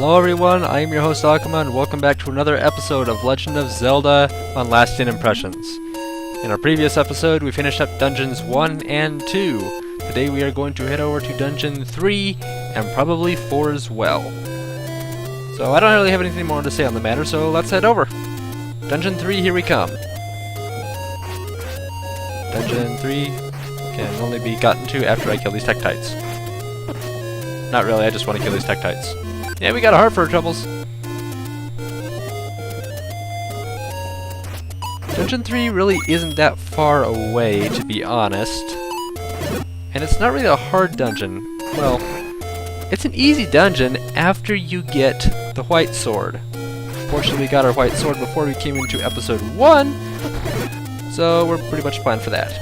Hello everyone, I am your host Akuma, and welcome back to another episode of Legend of Zelda on Lasting Impressions. In our previous episode, we finished up Dungeons 1 and 2. Today we are going to head over to Dungeon 3, and probably 4 as well. So I don't really have anything more to say on the matter, so let's head over. Dungeon 3, here we come. Dungeon 3 can only be gotten to after I kill these Tektites. Not really, I just want to kill these Tektites. Yeah, we got a heart for our troubles. Dungeon 3 really isn't that far away, to be honest. And it's not really a hard dungeon. Well, it's an easy dungeon after you get the white sword. Fortunately, we got our white sword before we came into episode 1, so we're pretty much fine for that.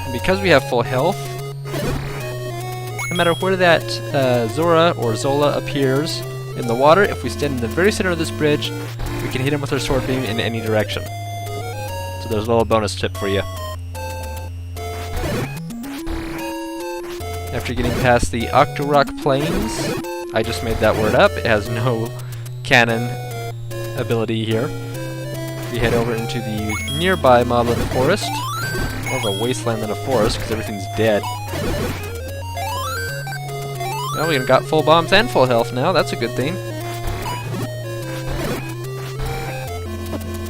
And because we have full health, no matter where that Zora or Zola appears in the water, if we stand in the very center of this bridge, we can hit him with our sword beam in any direction. So there's a little bonus tip for you. After getting past the Octorok Plains, I just made that word up, it has no canon ability here. We head over into the nearby Moblin Forest, more of a wasteland than a forest because everything's dead. Well, we got full bombs and full health now, that's a good thing.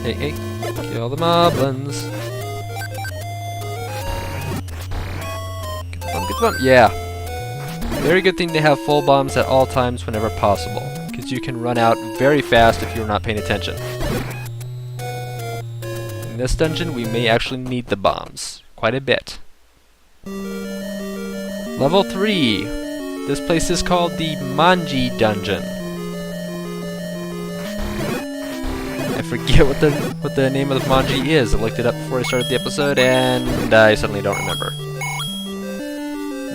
Hey, kill the moblins. Get the bomb, yeah. Very good thing to have full bombs at all times whenever possible, because you can run out very fast if you're not paying attention. In this dungeon, we may actually need the bombs. Quite a bit. Level 3. This place is called the Manji Dungeon. I forget what the name of the Manji is. I looked it up before I started the episode, and I suddenly don't remember.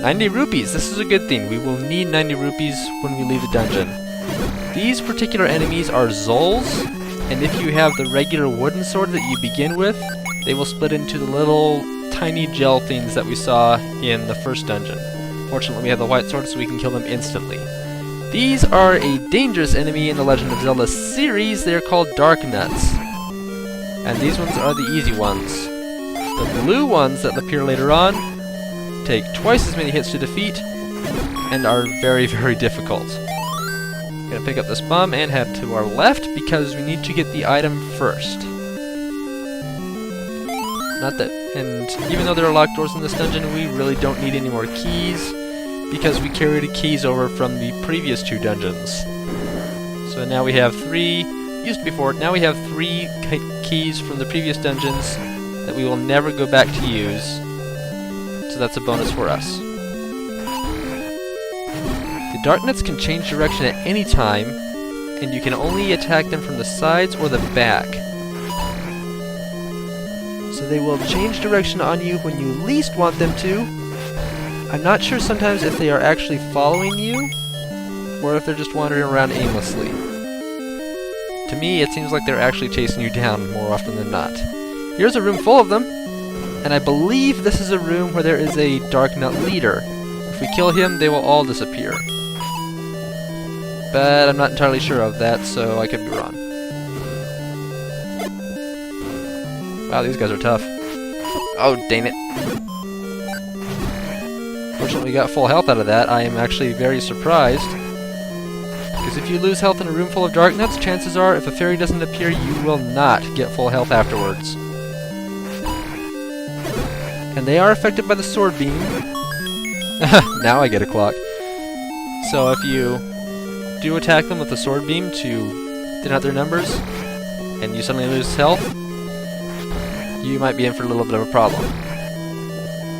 90 rupees. This is a good thing. We will need 90 rupees when we leave the dungeon. These particular enemies are Zols, and if you have the regular wooden sword that you begin with, they will split into the little tiny gel things that we saw in the first dungeon. Fortunately, we have the white sword, so we can kill them instantly. These are a dangerous enemy in the Legend of Zelda series. They're called Dark Nuts. And these ones are the easy ones. The blue ones that appear later on take twice as many hits to defeat and are very, very difficult. We're gonna pick up this bomb and head to our left because we need to get the item first. Not that, and even though there are locked doors in this dungeon, we really don't need any more keys because we carried the keys over from the previous 2 dungeons. So now we have 3, used before, now we have 3 keys from the previous dungeons that we will never go back to use. So that's a bonus for us. The Dark Nuts can change direction at any time, and you can only attack them from the sides or the back. So they will change direction on you when you least want them to. I'm not sure sometimes if they are actually following you, or if they're just wandering around aimlessly. To me, it seems like they're actually chasing you down more often than not. Here's a room full of them, and I believe this is a room where there is a Dark Nut leader. If we kill him, they will all disappear. But I'm not entirely sure of that, so I could be wrong. Wow, these guys are tough. Oh, dang it. Fortunately, we got full health out of that. I am actually very surprised. Because if you lose health in a room full of Dark Nuts, chances are, if a fairy doesn't appear, you will not get full health afterwards. And they are affected by the sword beam. Now I get a clock. So if you do attack them with the sword beam to thin out their numbers, and you suddenly lose health, you might be in for a little bit of a problem.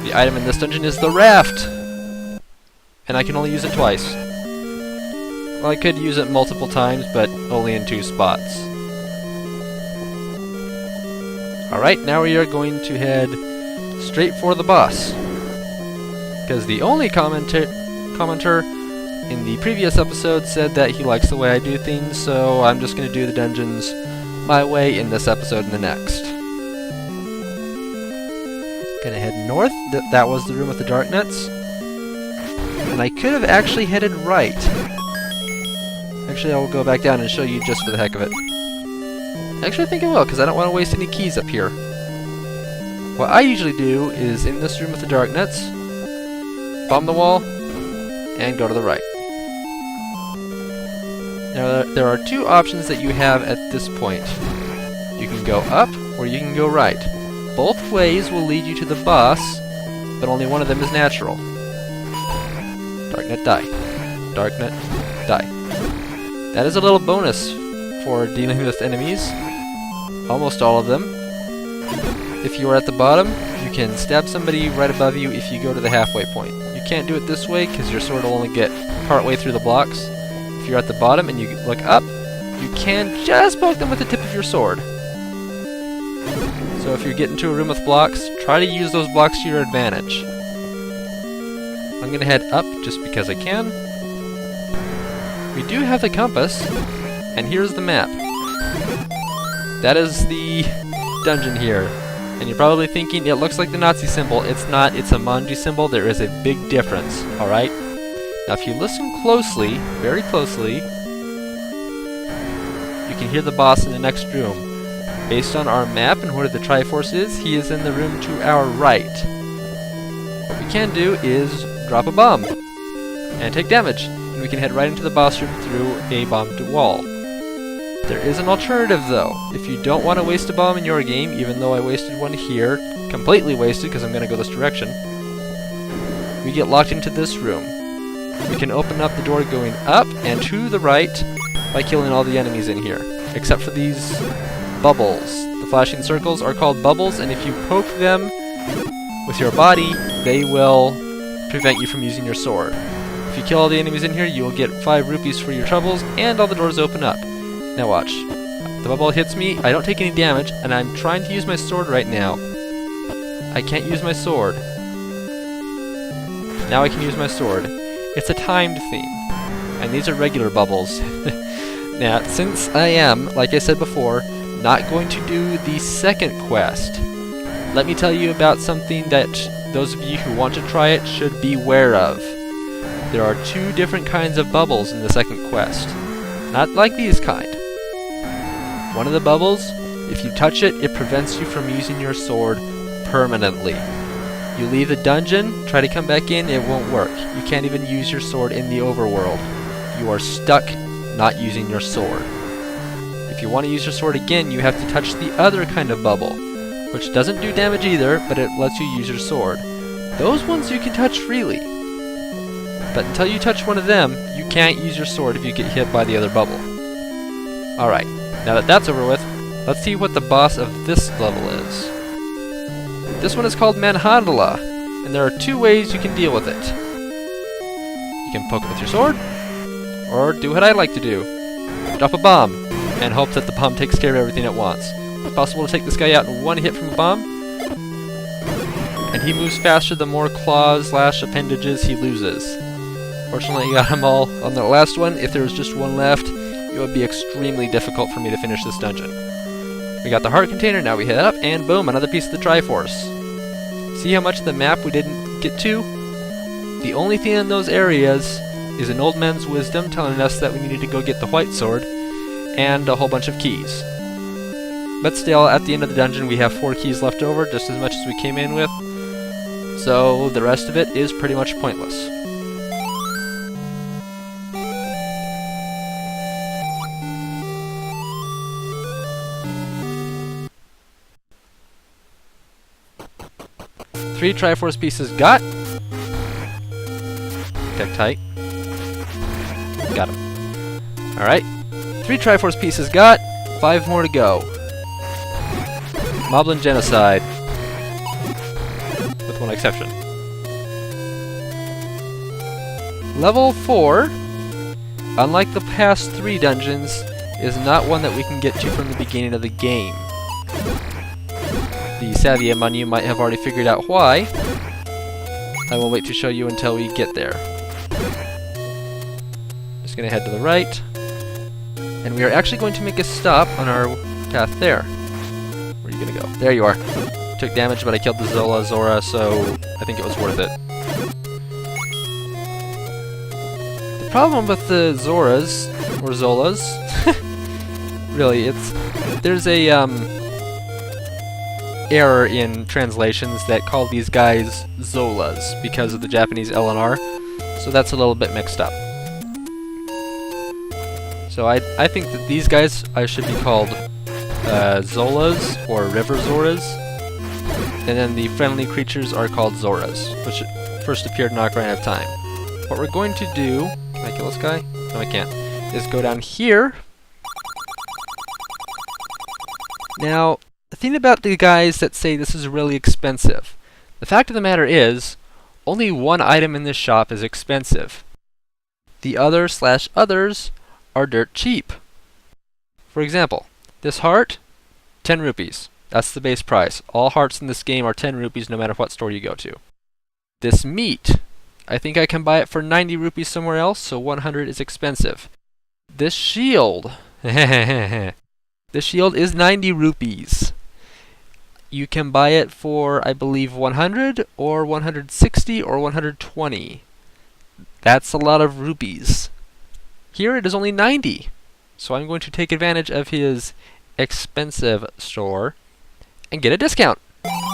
The item in this dungeon is the raft! And I can only use it twice. Well, I could use it multiple times, but only in 2 spots. Alright, now we are going to head straight for the boss. Because the only commenter in the previous episode said that he likes the way I do things, so I'm just going to do the dungeons my way in this episode and the next. Gonna head north. That was the room with the Dark Nuts. And I could have actually headed right. Actually, I will go back down and show you just for the heck of it. Actually, I think I will, because I don't want to waste any keys up here. What I usually do is, in this room with the dark nuts, bomb the wall, and go to the right. Now, there are two options that you have at this point. You can go up, or you can go right. Both ways will lead you to the boss, but only one of them is natural. Darknet, die. Darknet, die. That is a little bonus for dealing with enemies. Almost all of them. If you are at the bottom, you can stab somebody right above you if you go to the halfway point. You can't do it this way because your sword will only get partway through the blocks. If you're at the bottom and you look up, you can just poke them with the tip of your sword. So if you get into a room with blocks, try to use those blocks to your advantage. I'm going to head up just because I can. We do have the compass, and here's the map. That is the dungeon here. And you're probably thinking, it looks like the Nazi symbol. It's not, it's a Manji symbol. There is a big difference, alright? Now if you listen closely, very closely, you can hear the boss in the next room. Based on our map and where the Triforce is, he is in the room to our right. What we can do is drop a bomb and take damage. And we can head right into the boss room through a bombed wall. There is an alternative though. If you don't want to waste a bomb in your game, even though I wasted one here, completely wasted because I'm going to go this direction, we get locked into this room. We can open up the door going up and to the right by killing all the enemies in here, except for these bubbles. The flashing circles are called bubbles, and if you poke them with your body, they will prevent you from using your sword. If you kill all the enemies in here, you will get 5 rupees for your troubles, and all the doors open up. Now watch. The bubble hits me, I don't take any damage, and I'm trying to use my sword right now. I can't use my sword. Now I can use my sword. It's a timed thing. And these are regular bubbles. Now, since I am, like I said before, not going to do the second quest, let me tell you about something that those of you who want to try it should be aware of. There are 2 different kinds of bubbles in the second quest. Not like these kind. One of the bubbles, if you touch it, it prevents you from using your sword permanently. You leave the dungeon, try to come back in, it won't work. You can't even use your sword in the overworld. You are stuck not using your sword. If you want to use your sword again, you have to touch the other kind of bubble, which doesn't do damage either, but it lets you use your sword. Those ones you can touch freely. But until you touch one of them, you can't use your sword if you get hit by the other bubble. Alright, now that that's over with, let's see what the boss of this level is. This one is called Manhandla, and there are 2 ways you can deal with it. You can poke it with your sword, or do what I like to do. Drop a bomb, and hope that the bomb takes care of everything at once. It's possible to take this guy out in 1 hit from a bomb, and he moves faster the more claws/appendages he loses. Fortunately, I got them all on the last one. If there was just 1 left, it would be extremely difficult for me to finish this dungeon. We got the heart container, now we head up, and boom, another piece of the Triforce. See how much of the map we didn't get to? The only thing in those areas is an old man's wisdom telling us that we needed to go get the white sword, and a whole bunch of keys. But still, at the end of the dungeon, we have 4 keys left over, just as much as we came in with, so the rest of it is pretty much pointless. Three Triforce pieces got. Protect tight. Got him. Alright. 3 Triforce pieces got. 5 more to go. Moblin Genocide. With 1 exception. Level 4, unlike the past 3 dungeons, is not one that we can get to from the beginning of the game. The savvy among you might have already figured out why. I will wait to show you until we get there. Just gonna head to the right. And we are actually going to make a stop on our path there. Where are you gonna go? There you are. Took damage, but I killed the Zora, so I think it was worth it. The problem with the Zoras, or Zolas, really, there's a error in translations that call these guys Zolas because of the Japanese L and R, so that's a little bit mixed up. So I think that these guys should be called Zolas or River Zoras, and then the friendly creatures are called Zoras, which first appeared in Ocarina of Time. What we're going to do, can I kill this guy? No, I can't, is go down here. Now, the thing about the guys that say this is really expensive, the fact of the matter is, only one item in this shop is expensive. The others are dirt cheap. For example, this heart, 10 rupees. That's the base price. All hearts in this game are 10 rupees no matter what store you go to. This meat, I think I can buy it for 90 rupees somewhere else, so 100 is expensive. This shield, this shield is 90 rupees. You can buy it for, I believe, 100 or 160 or 120. That's a lot of rupees. Here it is only 90. So I'm going to take advantage of his expensive store and get a discount.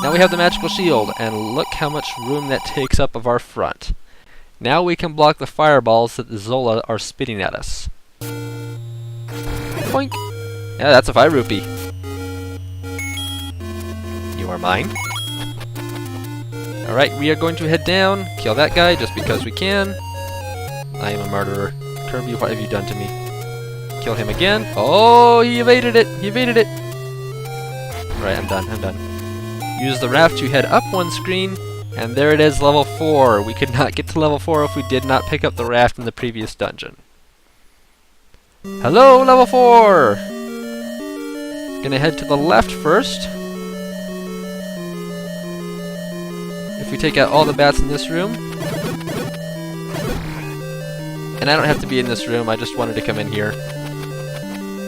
Now we have the magical shield, and look how much room that takes up of our front. Now we can block the fireballs that the Zola are spitting at us. Boink! Yeah, that's a 5 rupee. You are mine. Alright, we are going to head down, kill that guy just because we can. I am a murderer. Kirby, what have you done to me? Kill him again. Oh, he evaded it! He evaded it! Alright, I'm done. Use the raft to head up one screen, and there it is, level 4. We could not get to level 4 if we did not pick up the raft in the previous dungeon. Hello, level 4! Gonna head to the left first. If we take out all the bats in this room, and I don't have to be in this room, I just wanted to come in here,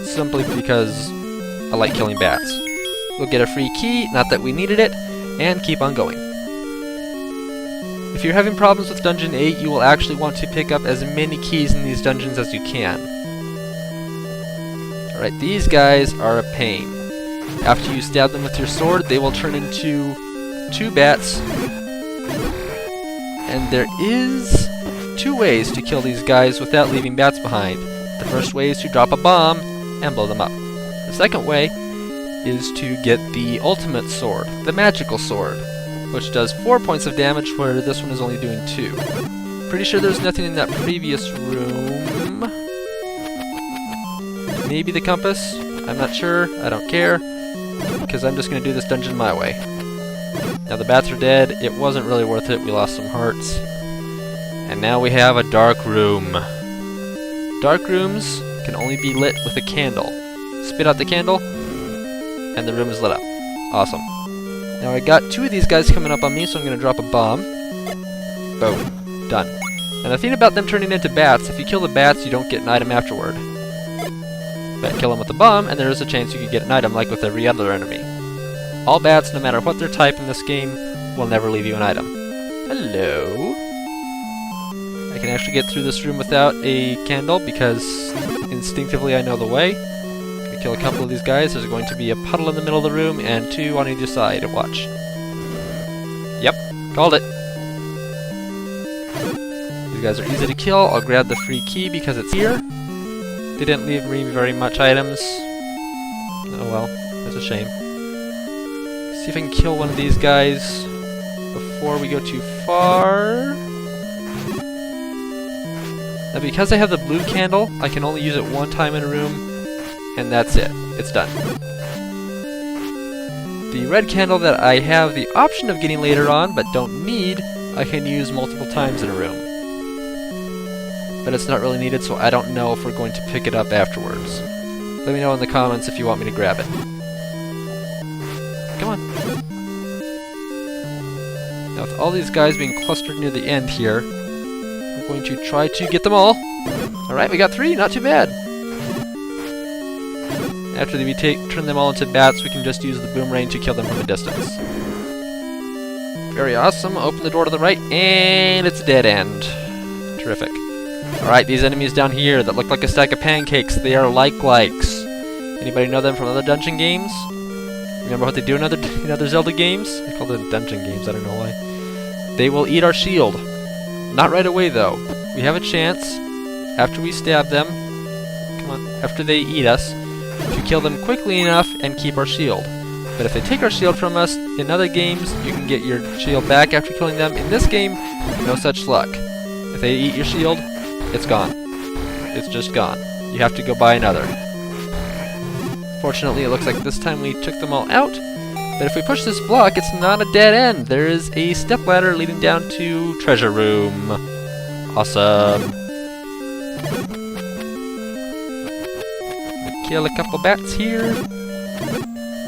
simply because I like killing bats. We'll get a free key, not that we needed it, and keep on going. If you're having problems with Dungeon 8, you will actually want to pick up as many keys in these dungeons as you can. Alright, these guys are a pain. After you stab them with your sword, they will turn into 2 bats. And there is 2 ways to kill these guys without leaving bats behind. The first way is to drop a bomb and blow them up. The second way is to get the ultimate sword, the magical sword, which does 4 points of damage where this one is only doing 2. Pretty sure there's nothing in that previous room. Maybe the compass? I'm not sure. I don't care, because I'm just going to do this dungeon my way. Now the bats are dead. It wasn't really worth it. We lost some hearts. And now we have a dark room. Dark rooms can only be lit with a candle. Spit out the candle, and the room is lit up. Awesome. Now I got 2 of these guys coming up on me, so I'm going to drop a bomb. Boom. Done. And the thing about them turning into bats, if you kill the bats, you don't get an item afterward. But kill them with a bomb, and there is a chance you could get an item, like with every other enemy. All bats, no matter what their type in this game, will never leave you an item. Hello? I can actually get through this room without a candle, because instinctively I know the way. Gonna kill a couple of these guys. There's going to be a puddle in the middle of the room, and 2 on either side. Watch. Yep, called it. These guys are easy to kill. I'll grab the free key because it's here. They didn't leave me very much items. Oh well, that's a shame. See if I can kill one of these guys before we go too far. Now because I have the blue candle, I can only use it 1 time in a room, and that's it. It's done. The red candle that I have the option of getting later on, but don't need, I can use multiple times in a room. But it's not really needed, so I don't know if we're going to pick it up afterwards. Let me know in the comments if you want me to grab it. Come on. Now with all these guys being clustered near the end here, I'm going to try to get them all. Alright, we got 3, not too bad. After we turn them all into bats, we can just use the boomerang to kill them from a distance. Very awesome. Open the door to the right, and it's a dead end. Terrific. Alright, these enemies down here that look like a stack of pancakes, they are like-likes. Anybody know them from other dungeon games? Remember what they do in other Zelda games? I call them dungeon games, I don't know why. They will eat our shield. Not right away, though. We have a chance, after we stab them, come on, after they eat us, to kill them quickly enough and keep our shield. But if they take our shield from us, in other games, you can get your shield back after killing them. In this game, no such luck. If they eat your shield, it's gone. It's just gone. You have to go buy another. Fortunately, it looks like this time we took them all out. But if we push this block, it's not a dead end. There is a stepladder leading down to treasure room. Awesome. Kill a couple bats here.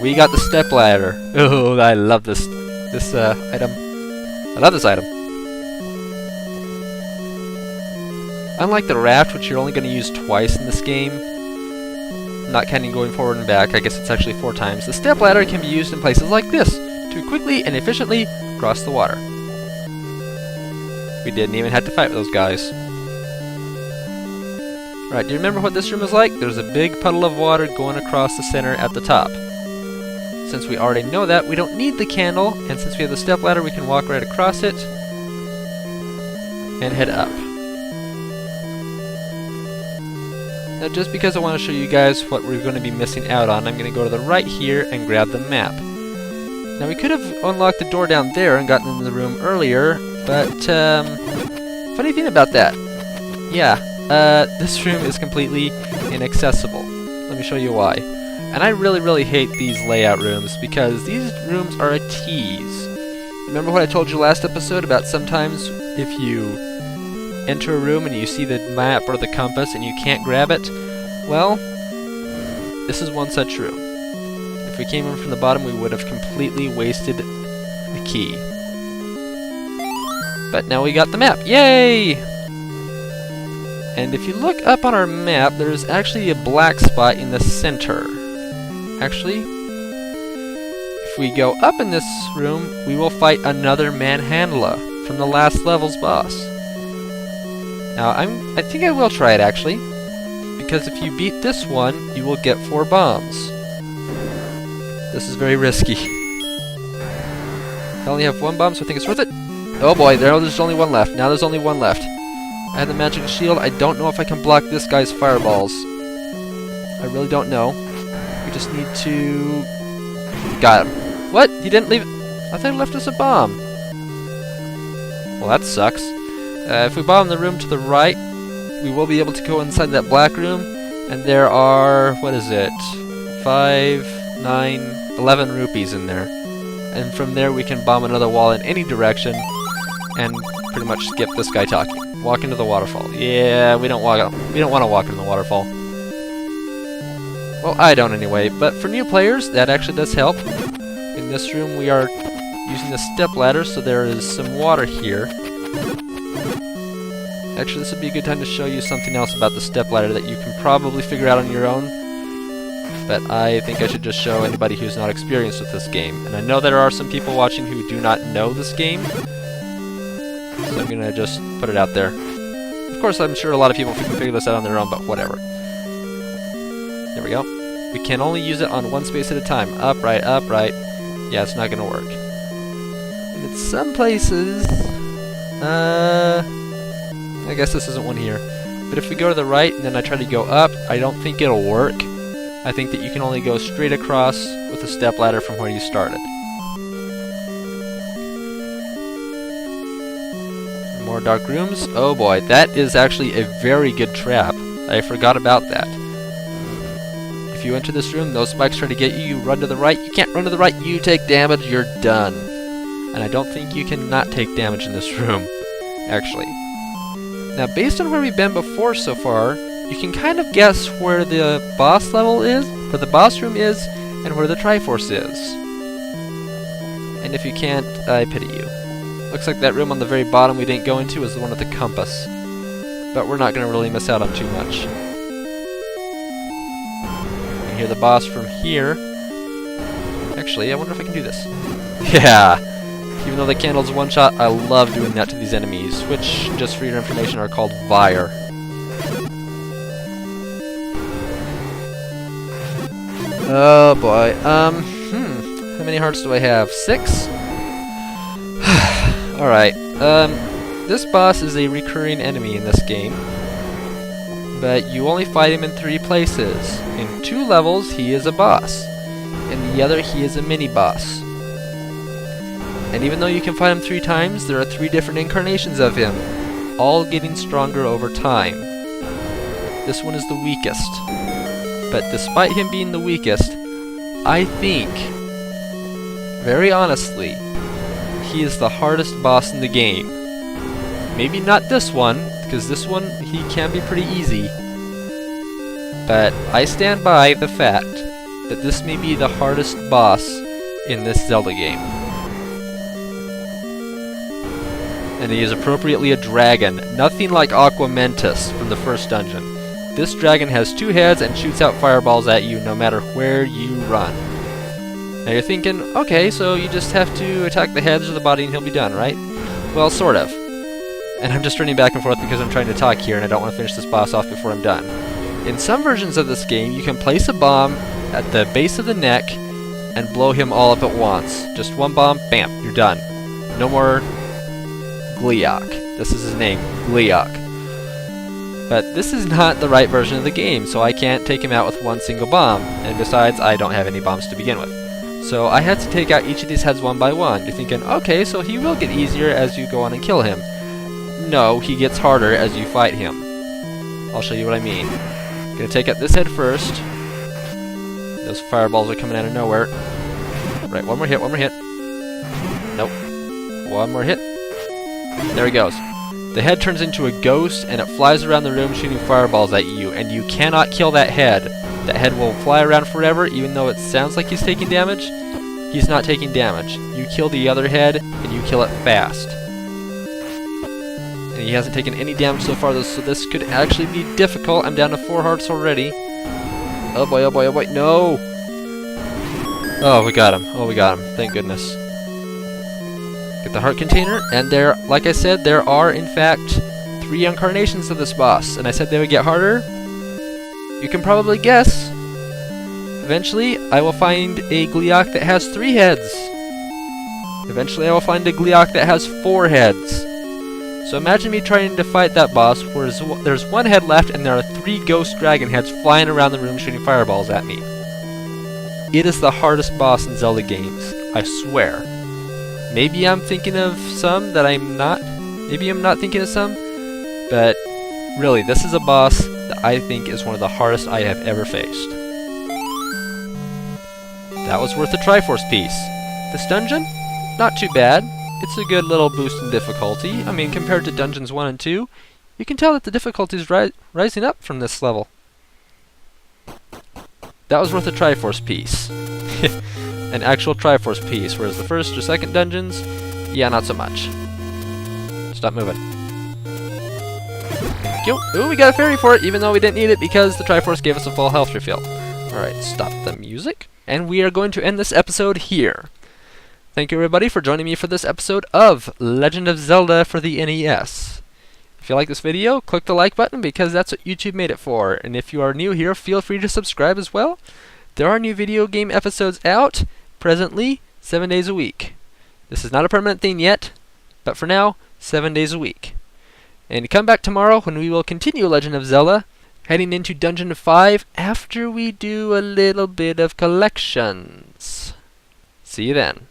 We got the stepladder. Oh, I love this item. I love this item. Unlike the raft, which you're only going to use twice in this game, not counting going forward and back, I guess it's actually 4 times, the stepladder can be used in places like this to quickly and efficiently cross the water. We didn't even have to fight with those guys. Alright, do you remember what this room is like? There's a big puddle of water going across the center at the top. Since we already know that, we don't need the candle, and since we have the stepladder, we can walk right across it and head up. Now, just because I want to show you guys what we're going to be missing out on, I'm going to go to the right here and grab the map. Now, we could have unlocked the door down there and gotten into the room earlier, but, funny thing about that, yeah, this room is completely inaccessible. Let me show you why. And I really hate these layout rooms, because these rooms are a tease. Remember what I told you last episode about sometimes if you enter a room and you see the map or the compass and you can't grab it? Well, this is one such room. If we came in from the bottom, we would have completely wasted the key. But now we got the map. Yay! And if you look up on our map, there's actually a black spot in the center. Actually, if we go up in this room, we will fight another manhandler from the last level's boss. Now, I think I will try it, actually, because if you beat this one, you will get 4 bombs. This is very risky. I only have 1 bomb, so I think it's worth it. Oh boy, there's only 1 left. Now there's only 1 left. I have the magic shield. I don't know if I can block this guy's fireballs. I really don't know. We just need to... Got him. What? He didn't leave it? I thought he left us a bomb. Well, that sucks. If we bomb the room to the right, we will be able to go inside that black room, and there are, what is it, 5, 9, 11 rupees in there. And from there we can bomb another wall in any direction, and pretty much skip this guy talking. Walk into the waterfall. Yeah, we don't want to walk into the waterfall. Well, I don't anyway, but for new players, that actually does help. In this room we are using the step ladder, so there is some water here. Actually, this would be a good time to show you something else about the step ladder that you can probably figure out on your own. But I think I should just show anybody who's not experienced with this game. And I know there are some people watching who do not know this game, so I'm going to just put it out there. Of course, I'm sure a lot of people can figure this out on their own, but whatever. There we go. We can only use it on 1 space at a time. Up, right, up, right. Yeah, it's not going to work. And in some places... I guess this isn't one here. But if we go to the right and then I try to go up, I don't think it'll work. I think that you can only go straight across with a step ladder from where you started. More dark rooms. Oh boy, that is actually a very good trap. I forgot about that. If you enter this room, those spikes try to get you, you run to the right. You can't run to the right, you take damage, you're done. And I don't think you can not take damage in this room, actually. Now, based on where we've been before so far, you can kind of guess where the boss level is, where the boss room is, and where the Triforce is. And if you can't, I pity you. Looks like that room on the very bottom we didn't go into is the one with the compass. But we're not going to really miss out on too much. You can hear the boss from here. Actually, I wonder if I can do this. Yeah! Even though the candle's one shot, I love doing that to these enemies, which, just for your information, are called Fire. Oh boy. How many hearts do I have? 6? Alright. This boss is a recurring enemy in this game. But you only fight him in 3 places. In 2 levels, he is a boss. In the other, he is a mini-boss. And even though you can fight him 3 times, there are 3 different incarnations of him, all getting stronger over time. This one is the weakest. But despite him being the weakest, I think, very honestly, he is the hardest boss in the game. Maybe not this one, because this one, he can be pretty easy. But I stand by the fact that this may be the hardest boss in this Zelda game. And he is appropriately a dragon, nothing like Aquamentus from the first dungeon. This dragon has 2 heads and shoots out fireballs at you no matter where you run. Now you're thinking, okay, so you just have to attack the heads or the body and he'll be done, right? Well, sort of. And I'm just running back and forth because I'm trying to talk here and I don't want to finish this boss off before I'm done. In some versions of this game, you can place a bomb at the base of the neck and blow him all up at once. Just one bomb, bam, you're done. No more Gleeok. This is his name, Gleeok. But this is not the right version of the game, so I can't take him out with one single bomb. And besides, I don't have any bombs to begin with. So I had to take out each of these heads one by one. You're thinking, okay, so he will get easier as you go on and kill him. No, he gets harder as you fight him. I'll show you what I mean. Gonna take out this head first. Those fireballs are coming out of nowhere. Right, one more hit, one more hit. Nope. One more hit. There he goes. The head turns into a ghost and it flies around the room shooting fireballs at you, and you cannot kill that head. That head will fly around forever, even though it sounds like he's taking damage. He's not taking damage. You kill the other head, and you kill it fast. And he hasn't taken any damage so far, so this could actually be difficult. I'm down to 4 hearts already. Oh boy, oh boy, oh boy, no! Oh, we got him. Oh, we got him. Thank goodness. Get the heart container, and there, like I said, there are, in fact, 3 incarnations of this boss, and I said they would get harder. You can probably guess. Eventually, I will find a Gleeok that has 3 heads. Eventually, I will find a Gleeok that has 4 heads. So imagine me trying to fight that boss where there's 1 head left and there are 3 ghost dragon heads flying around the room shooting fireballs at me. It is the hardest boss in Zelda games, I swear. Maybe I'm thinking of some that I'm not. Maybe I'm not thinking of some. But really, this is a boss that I think is one of the hardest I have ever faced. That was worth a Triforce piece. This dungeon? Not too bad. It's a good little boost in difficulty. I mean, compared to Dungeons 1 and 2, you can tell that the difficulty is rising up from this level. That was worth a Triforce piece. An actual Triforce piece, whereas the first or second dungeons, yeah, not so much. Stop moving. Thank you. Ooh, we got a fairy for it, even though we didn't need it because the Triforce gave us a full health refill. Alright, stop the music. And we are going to end this episode here. Thank you everybody for joining me for this episode of Legend of Zelda for the NES. If you like this video, click the like button because that's what YouTube made it for. And if you are new here, feel free to subscribe as well. There are new video game episodes out, presently, 7 days a week. This is not a permanent thing yet, but for now, 7 days a week. And come back tomorrow when we will continue Legend of Zelda, heading into Dungeon 5 after we do a little bit of collections. See you then.